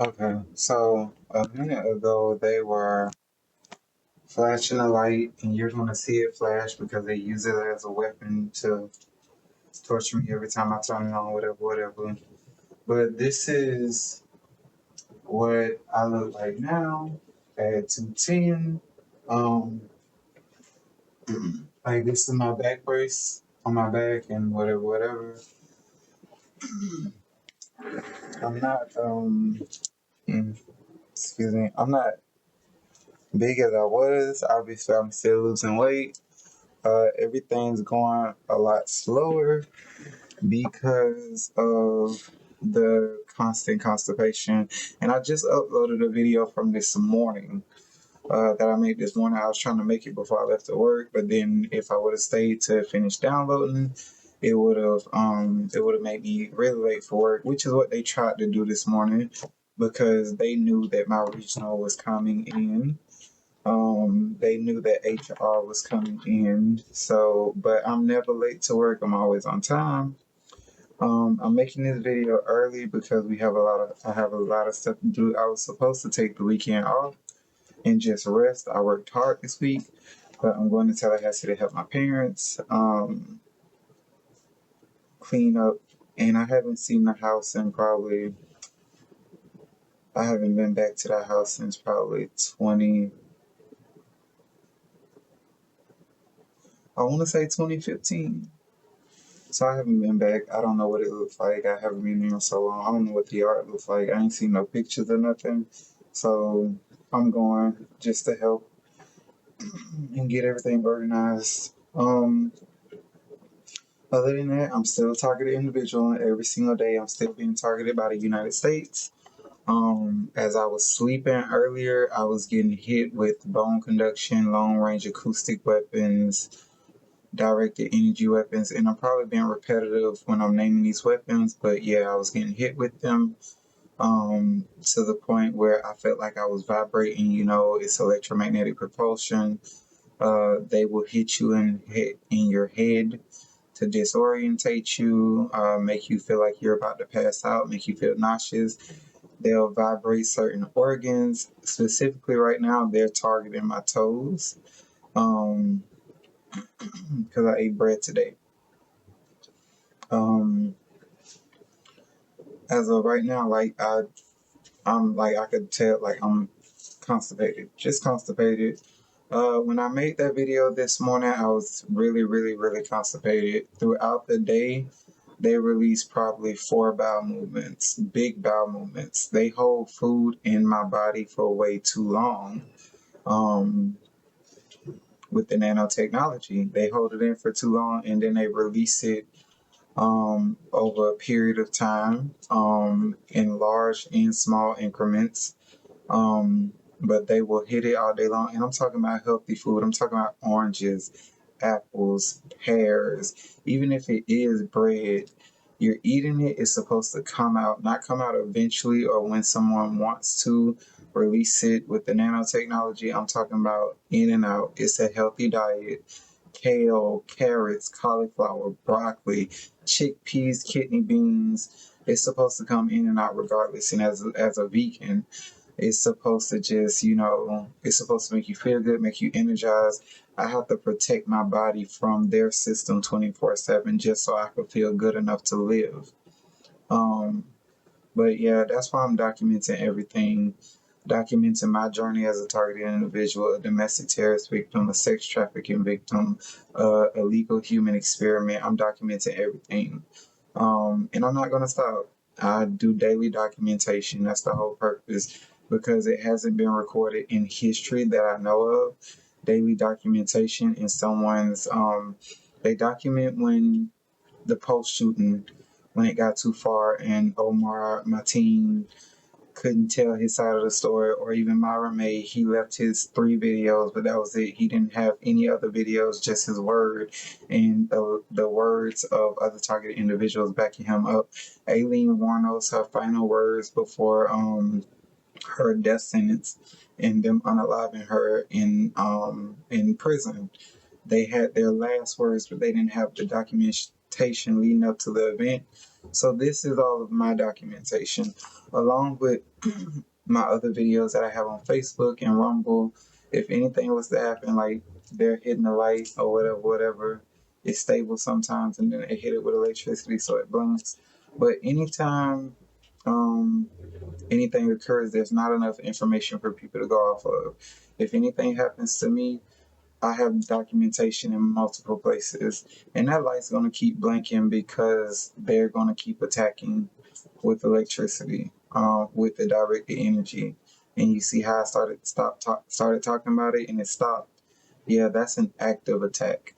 Okay, so a minute ago they were flashing a light, and you're gonna see it flash because they use it as a weapon to torture me every time I turn it on, whatever, whatever. But this is what I look like now at 210. Um, like this is my back brace on my back and whatever, whatever. I'm not, mm, excuse me, I'm not big as I was. Obviously, I'm still losing weight. Everything's going a lot slower because of the constant constipation. And I just uploaded a video from this morning that I made this morning. I was trying to make it before I left to work, but then if I would have stayed to finish downloading, it would have made me really late for work, which is what they tried to do this morning because they knew that my regional was coming in. They knew that HR was coming in, so but I'm never late to work. I'm always on time. I'm making this video early because I have a lot of stuff to do. I was supposed to take the weekend off and just rest. I worked hard this week, but I'm going to Tallahassee to help my parents clean up. And I haven't seen the house in probably. I haven't been back to that house since probably 20. I want to say 2015. So I haven't been back. I don't know what it looks like. I haven't been here in so long. I don't know what the yard looks like. I ain't seen no pictures or nothing. So I'm going just to help and get everything organized. Other than that, I'm still a targeted individual, and every single day I'm still being targeted by the United States. As I was sleeping earlier, I was getting hit with bone conduction, long range acoustic weapons, directed energy weapons, and I'm probably being repetitive when I'm naming these weapons, but yeah, I was getting hit with them to the point where I felt like I was vibrating. It's electromagnetic propulsion. They will hit you in your head to disorientate you, make you feel like you're about to pass out, make you feel nauseous. They'll vibrate certain organs. Specifically, right now, they're targeting my toes because I ate bread today. Um, as of right now, I'm like I could tell like I'm constipated, just constipated. When I made that video this morning, I was really, really, really constipated. Throughout the day, they release probably 4 bowel movements, big bowel movements. They hold food in my body for way too long. Um, with the nanotechnology, they hold it in for too long and then they release it over a period of time in large and small increments. But they will hit it all day long. And I'm talking about healthy food. I'm talking about oranges, apples, pears. Even if it is bread, you're eating it, it's supposed to not come out eventually or when someone wants to release it with the nanotechnology. I'm talking about in and out. It's a healthy diet. Kale, carrots, cauliflower, broccoli, chickpeas, kidney beans. It's supposed to come in and out regardless. And as a vegan, it's supposed to just, it's supposed to make you feel good, make you energized. I have to protect my body from their system 24/7 just so I can feel good enough to live. Um, but yeah, that's why I'm documenting everything, documenting my journey as a targeted individual, a domestic terrorist victim, a sex trafficking victim, illegal human experiment. I'm documenting everything. And I'm not going to stop. I do daily documentation. That's the whole purpose because it hasn't been recorded in history that I know of. Daily documentation in they document when the post shooting, when it got too far and Omar Mateen couldn't tell his side of the story, or even Myra May, he left his 3 videos, but that was it. He didn't have any other videos, just his word and the words of other targeted individuals backing him up. Aileen Wuornos, her final words before her death sentence and them unaliving her in prison. They had their last words, but they didn't have the documentation leading up to the event. So this is all of my documentation, along with my other videos that I have on Facebook and Rumble. If anything was to happen, like they're hitting the light or whatever, it's stable sometimes, and then they hit it with electricity, so it blinks. But anytime anything occurs, there's not enough information for people to go off of. If anything happens to me, I have documentation in multiple places, and that light's going to keep blinking because they're going to keep attacking with electricity, with the directed energy. And you see how I started talking about it, and it stopped. Yeah, that's an active attack.